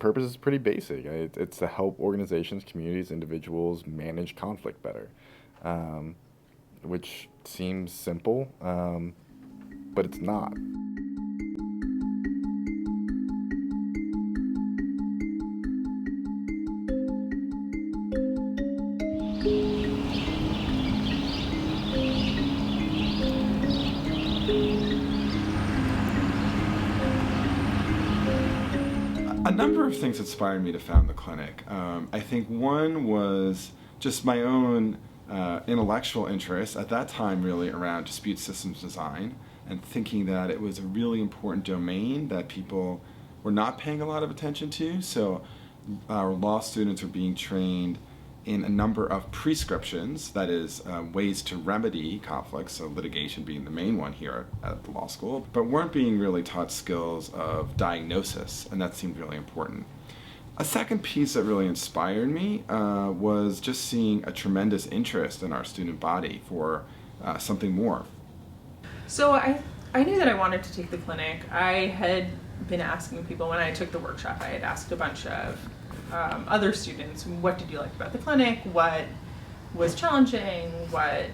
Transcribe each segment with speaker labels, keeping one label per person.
Speaker 1: purpose is pretty basic. It's to help organizations, communities, individuals manage conflict better, um, which seems simple, but it's not.
Speaker 2: A number of things inspired me to found the clinic. I think one was just my own intellectual interest at that time, really around dispute systems design, and thinking that it was a really important domain that people were not paying a lot of attention to. So our law students were being trained in a number of prescriptions, that is, ways to remedy conflicts, so litigation being the main one here at the law school, but weren't being really taught skills of diagnosis, and that seemed really important. A second piece that really inspired me was just seeing a tremendous interest in our student body for something more.
Speaker 3: So I knew that I wanted to take the clinic. I had been asking people when I took the workshop, I had asked a bunch of other students, what did you like about the clinic, what was challenging, what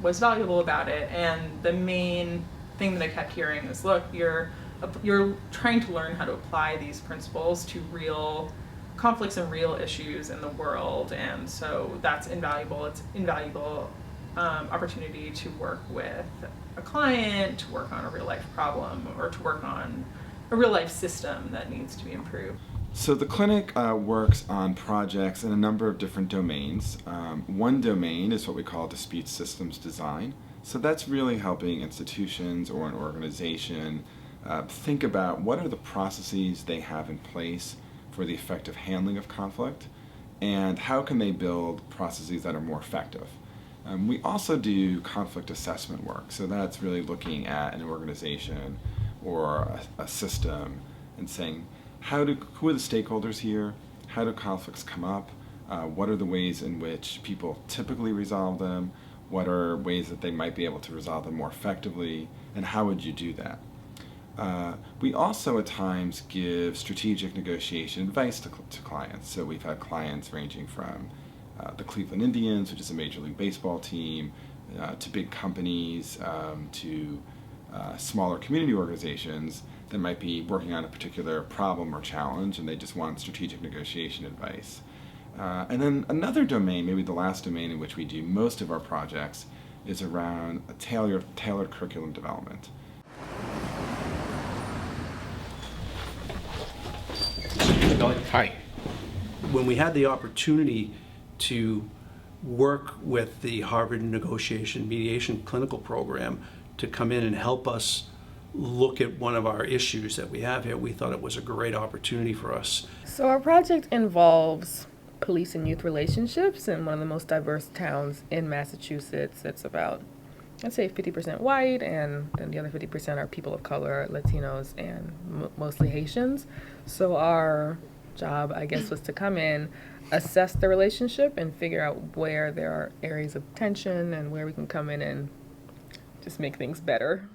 Speaker 3: was valuable about it, and the main thing that I kept hearing is, look, you're trying to learn how to apply these principles to real conflicts and real issues in the world, and so that's invaluable. It's invaluable opportunity to work with a client, to work on a real life problem, or to work on a real life system that needs to be improved.
Speaker 2: So the clinic works on projects in a number of different domains. One domain is what we call dispute systems design. So that's really helping institutions or an organization think about what are the processes they have in place for the effective handling of conflict, and how can they build processes that are more effective. We also do conflict assessment work, so that's really looking at an organization or a system and saying, who are the stakeholders here? How do conflicts come up? What are the ways in which people typically resolve them? What are ways that they might be able to resolve them more effectively? And how would you do that? We also at times give strategic negotiation advice to clients. So we've had clients ranging from the Cleveland Indians, which is a Major League Baseball team, to big companies, to smaller community organizations that might be working on a particular problem or challenge, and they just want strategic negotiation advice. And then another domain, maybe the last domain in which we do most of our projects, is around a tailored curriculum development.
Speaker 4: Hi. When we had the opportunity to work with the Harvard Negotiation Mediation Clinical Program to come in and help us look at one of our issues that we have here, we thought it was a great opportunity for us.
Speaker 5: So our project involves police and youth relationships in one of the most diverse towns in Massachusetts. It's about, I'd say, 50% white, and then the other 50% are people of color, Latinos, and mostly Haitians. So our job, I guess, was to come in, assess the relationship, and figure out where there are areas of tension and where we can come in and just make things better.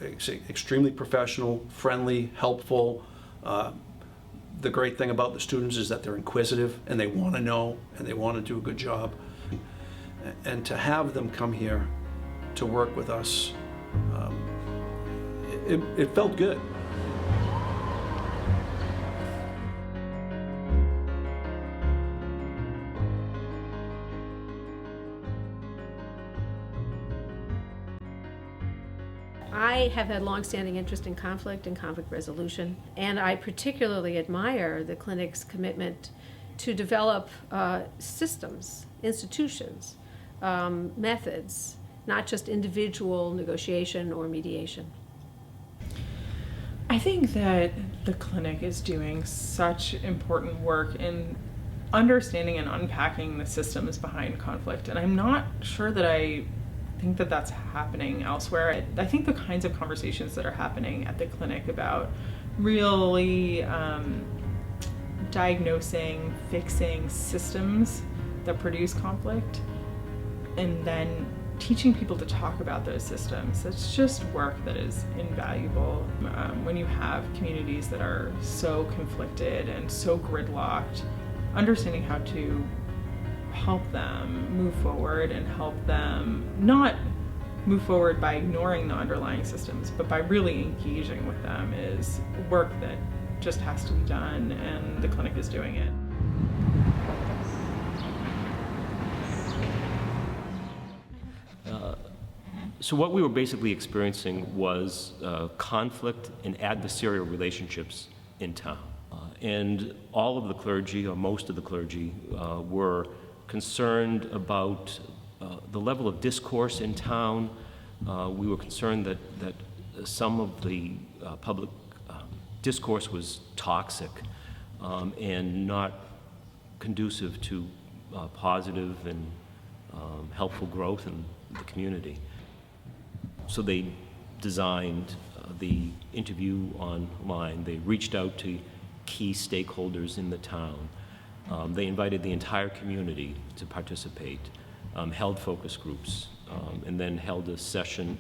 Speaker 4: Extremely professional, friendly, helpful. The great thing about the students is that they're inquisitive and they want to know and they want to do a good job. And to have them come here to work with us, it felt good.
Speaker 6: I have had long-standing interest in conflict and conflict resolution, and I particularly admire the clinic's commitment to develop systems, institutions, methods, not just individual negotiation or mediation.
Speaker 3: I think that the clinic is doing such important work in understanding and unpacking the systems behind conflict, and I'm not sure that I think that that's happening elsewhere. I think the kinds of conversations that are happening at the clinic about really diagnosing, fixing systems that produce conflict, and then teaching people to talk about those systems, it's just work that is invaluable. When you have communities that are so conflicted and so gridlocked, understanding how to help them move forward and help them not move forward by ignoring the underlying systems, but by really engaging with them is work that just has to be done, and the clinic is doing it.
Speaker 7: So what we were basically experiencing was conflict and adversarial relationships in town. And all of the clergy, or most of the clergy, were concerned about the level of discourse in town. We were concerned that some of the public discourse was toxic and not conducive to positive and helpful growth in the community. So they designed the interview online. They reached out to key stakeholders in the town. They invited the entire community to participate, held focus groups, and then held a session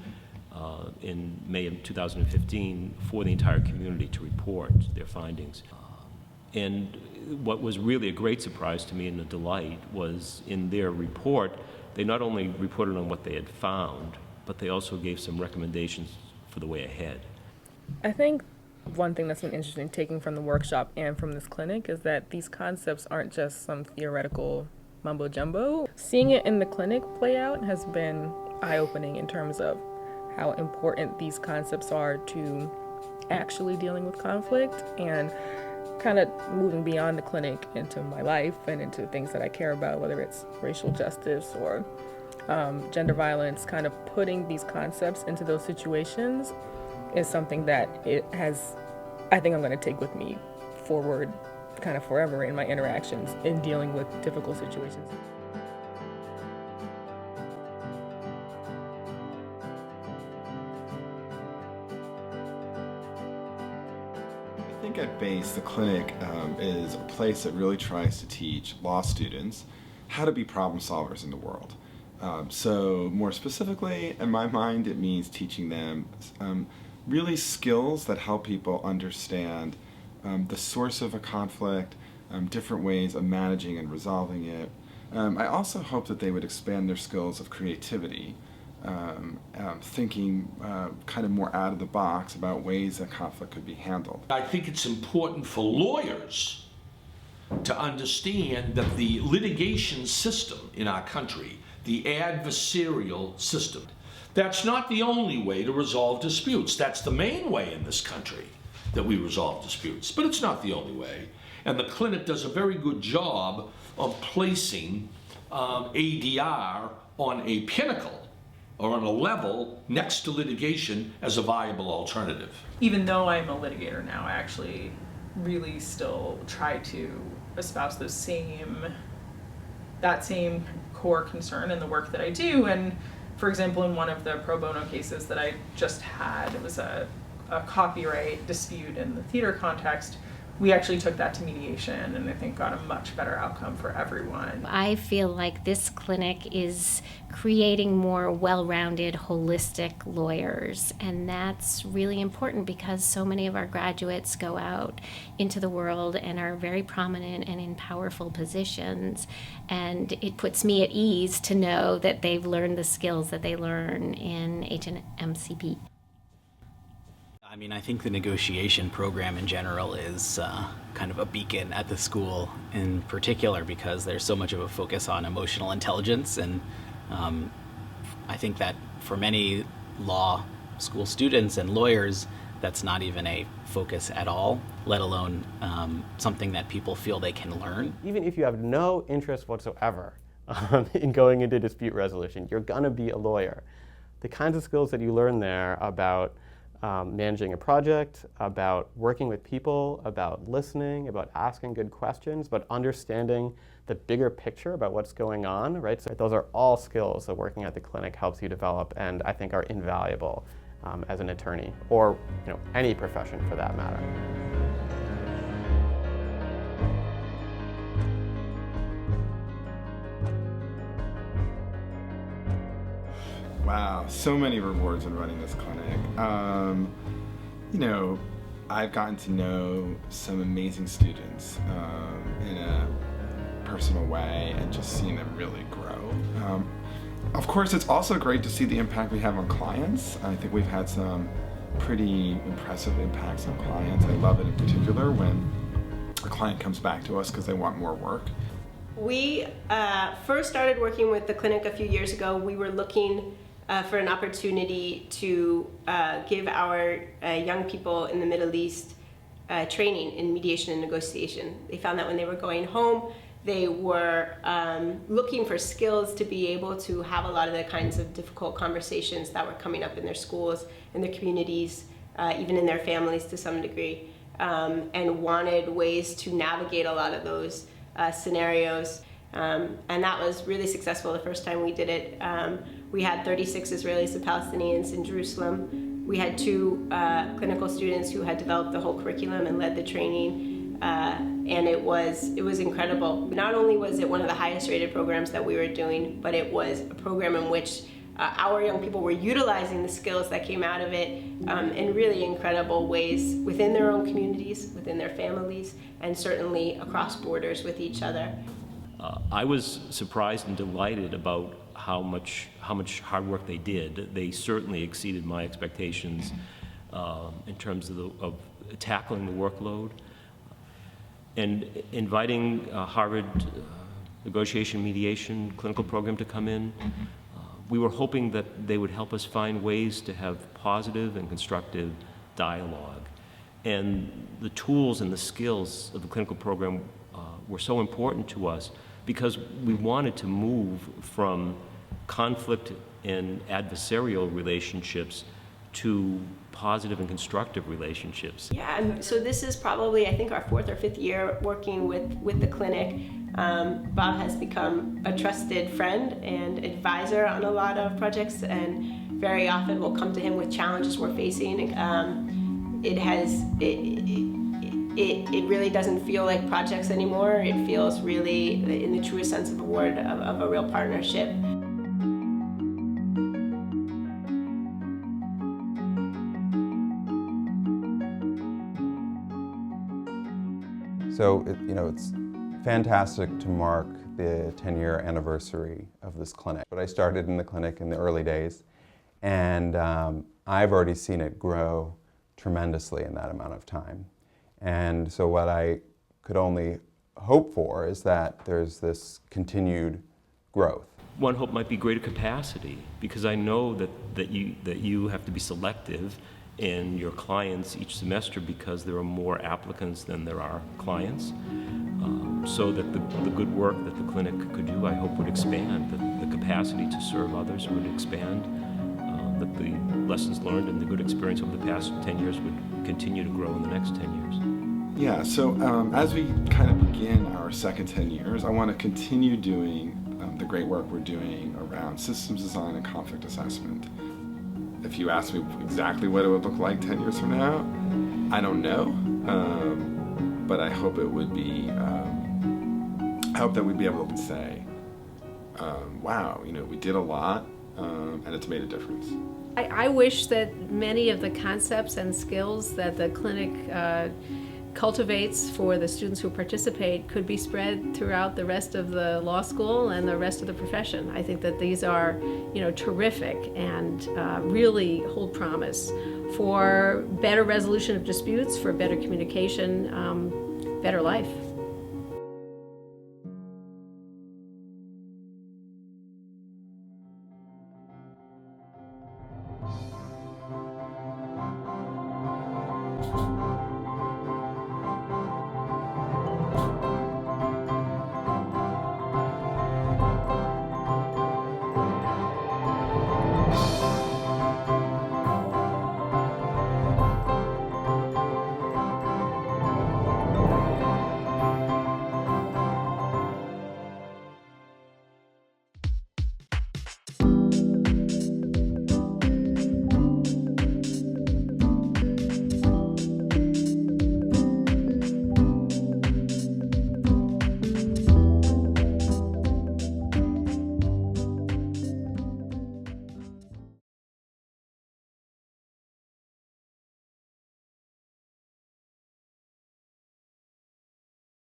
Speaker 7: in May of 2015 for the entire community to report their findings. And what was really a great surprise to me and a delight was in their report, they not only reported on what they had found, but they also gave some recommendations for the way ahead.
Speaker 5: I think one thing that's been interesting taking from the workshop and from this clinic is that these concepts aren't just some theoretical mumbo jumbo. Seeing it in the clinic play out has been eye-opening in terms of how important these concepts are to actually dealing with conflict, and kind of moving beyond the clinic into my life and into things that I care about, whether it's racial justice or gender violence. Kind of putting these concepts into those situations is something that I think I'm going to take with me forward kind of forever in my interactions in dealing with difficult situations.
Speaker 2: I think at base, the clinic is a place that really tries to teach law students how to be problem solvers in the world. So more specifically, in my mind, it means teaching them really skills that help people understand the source of a conflict, different ways of managing and resolving it. I also hope that they would expand their skills of creativity, thinking kind of more out of the box about ways that conflict could be handled.
Speaker 8: I think it's important for lawyers to understand that the litigation system in our country, the adversarial system, that's not the only way to resolve disputes. That's the main way in this country that we resolve disputes, but it's not the only way. And the clinic does a very good job of placing ADR on a pinnacle or on a level next to litigation as a viable alternative.
Speaker 3: Even though I'm a litigator now, I actually really still try to espouse that same core concern in the work that I do. And for example, in one of the pro bono cases that I just had, it was a copyright dispute in the theater context. We actually took that to mediation and I think got a much better outcome for everyone.
Speaker 9: I feel like this clinic is creating more well-rounded, holistic lawyers, and that's really important because so many of our graduates go out into the world and are very prominent and in powerful positions, and it puts me at ease to know that they've learned the skills that they learn in HNMCP.
Speaker 10: I mean, I think the negotiation program in general is kind of a beacon at the school in particular because there's so much of a focus on emotional intelligence, and I think that for many law school students and lawyers, that's not even a focus at all, let alone something that people feel they can learn.
Speaker 11: Even if you have no interest whatsoever in going into dispute resolution, you're gonna be a lawyer. The kinds of skills that you learn there about managing a project, about working with people, about listening, about asking good questions, about understanding the bigger picture about what's going on, right? So those are all skills that working at the clinic helps you develop and I think are invaluable as an attorney or any profession for that matter.
Speaker 2: Wow, so many rewards in running this clinic. You know, I've gotten to know some amazing students in a personal way and just seen them really grow. Of course, it's also great to see the impact we have on clients. I think we've had some pretty impressive impacts on clients. I love it in particular when a client comes back to us because they want more work.
Speaker 12: We first started working with the clinic a few years ago. We were looking for an opportunity to give our young people in the Middle East training in mediation and negotiation. They found that when they were going home, they were looking for skills to be able to have a lot of the kinds of difficult conversations that were coming up in their schools, in their communities, even in their families to some degree, and wanted ways to navigate a lot of those scenarios. And that was really successful the first time we did it. We had 36 Israelis and Palestinians in Jerusalem. We had 2 clinical students who had developed the whole curriculum and led the training. And it was incredible. Not only was it one of the highest rated programs that we were doing, but it was a program in which our young people were utilizing the skills that came out of it in really incredible ways within their own communities, within their families, and certainly across borders with each other.
Speaker 7: I was surprised and delighted about how much hard work they did. They certainly exceeded my expectations in terms of tackling the workload. And inviting Harvard Negotiation Mediation Clinical Program to come in, we were hoping that they would help us find ways to have positive and constructive dialogue. And the tools and the skills of the clinical program were so important to us because we wanted to move from conflict and adversarial relationships to positive and constructive relationships.
Speaker 12: Yeah, and so this is probably, I think, our 4th or 5th year working with the clinic. Bob has become a trusted friend and advisor on a lot of projects, and very often we'll come to him with challenges we're facing. It really doesn't feel like projects anymore. It feels really, in the truest sense of the word, of a real partnership.
Speaker 13: So, it's fantastic to mark the 10-year anniversary of this clinic. But I started in the clinic in the early days, and I've already seen it grow tremendously in that amount of time. And so what I could only hope for is that there's this continued growth.
Speaker 7: One hope might be greater capacity, because I know that you have to be selective in your clients each semester because there are more applicants than there are clients. So that the good work that the clinic could do, I hope, would expand, that the capacity to serve others would expand, that the lessons learned and the good experience over the past 10 years would continue to grow in the next 10 years.
Speaker 2: Yeah, so as we kind of begin our second 10 years, I want to continue doing the great work we're doing around systems design and conflict assessment. If you ask me exactly what it would look like 10 years from now, I don't know, but I hope it would be, I hope that we'd be able to say, wow, we did a lot, and it's made a difference.
Speaker 6: I wish that many of the concepts and skills that the clinic cultivates for the students who participate could be spread throughout the rest of the law school and the rest of the profession. I think that these are, terrific and really hold promise for better resolution of disputes, for better communication, better life.